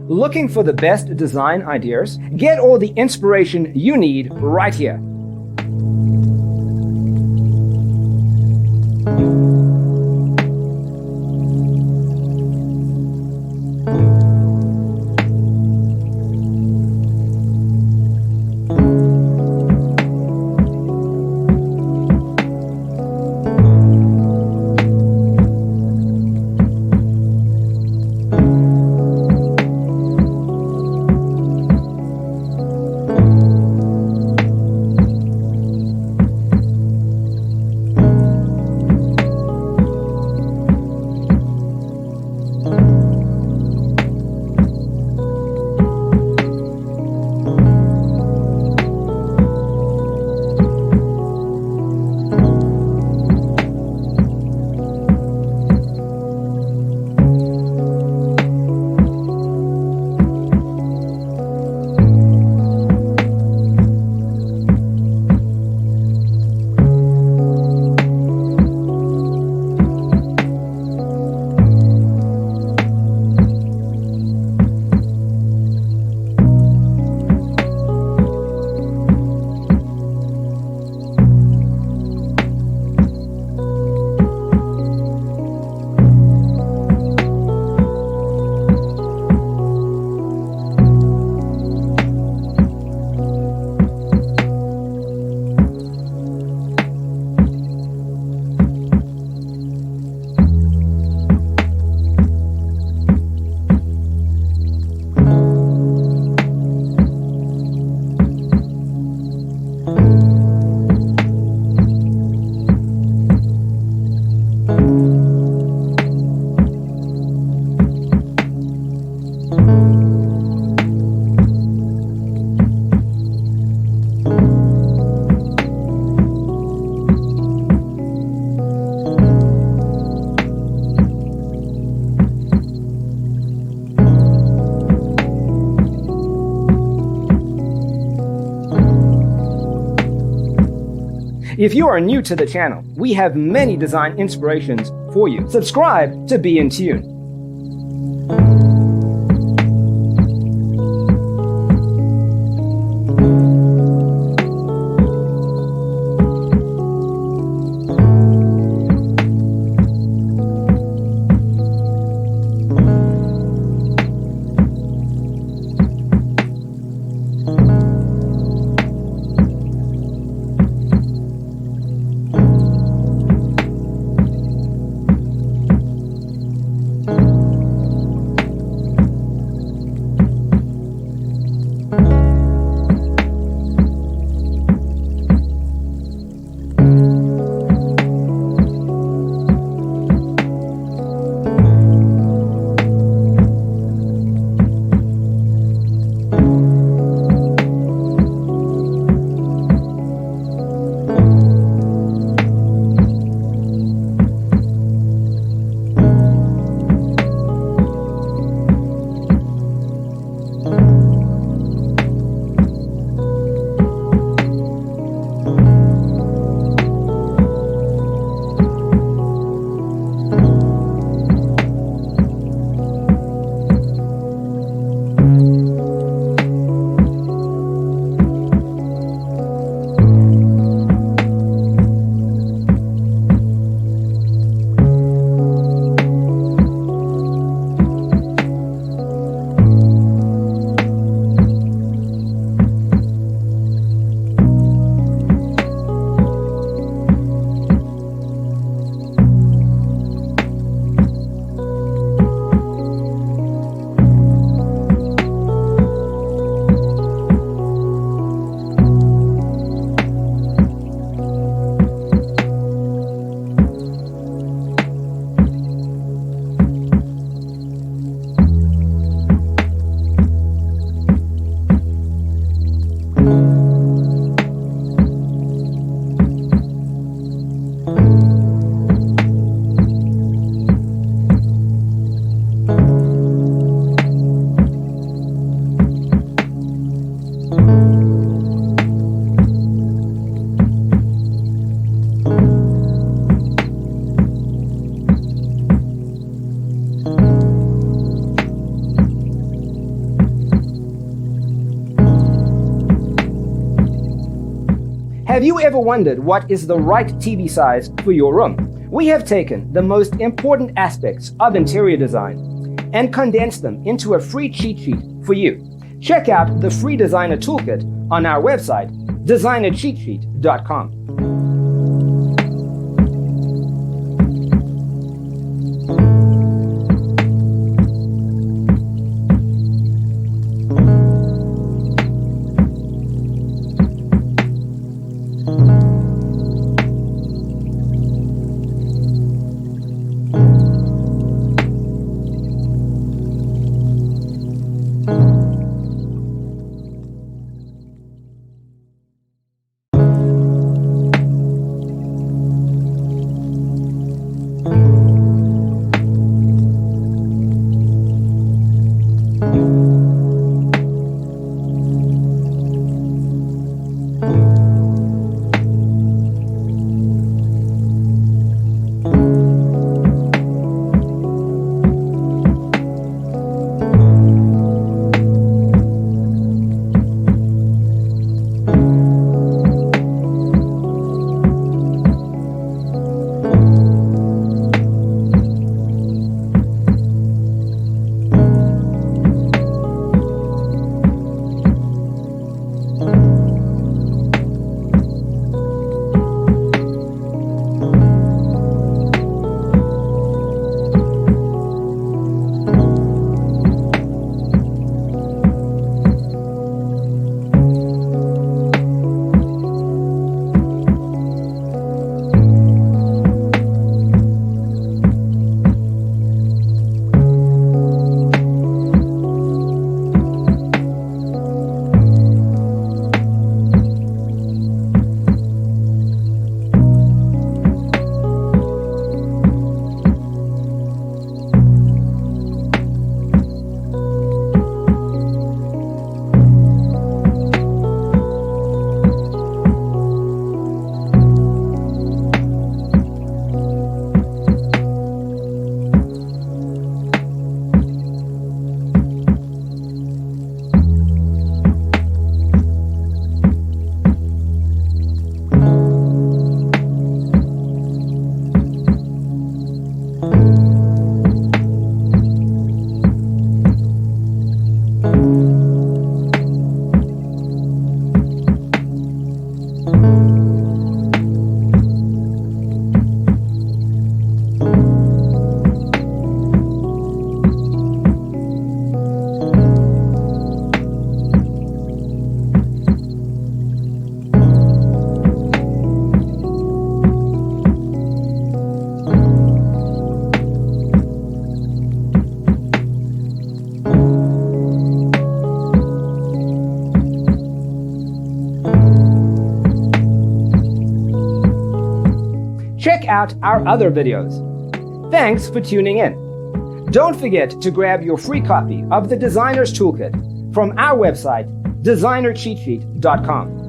Looking for the best design ideas? Get all the inspiration you need right here. If you are new to the channel, we have many design inspirations for you. Subscribe to be in tune. Have you ever wondered what is the right TV size for your room? We have taken the most important aspects of interior design and condensed them into a free cheat sheet for you. Check out the free designer toolkit on our website, designercheatsheet.com. Check out our other videos. Thanks for tuning in. Don't forget to grab your free copy of the Designer's Toolkit from our website, designercheatsheet.com.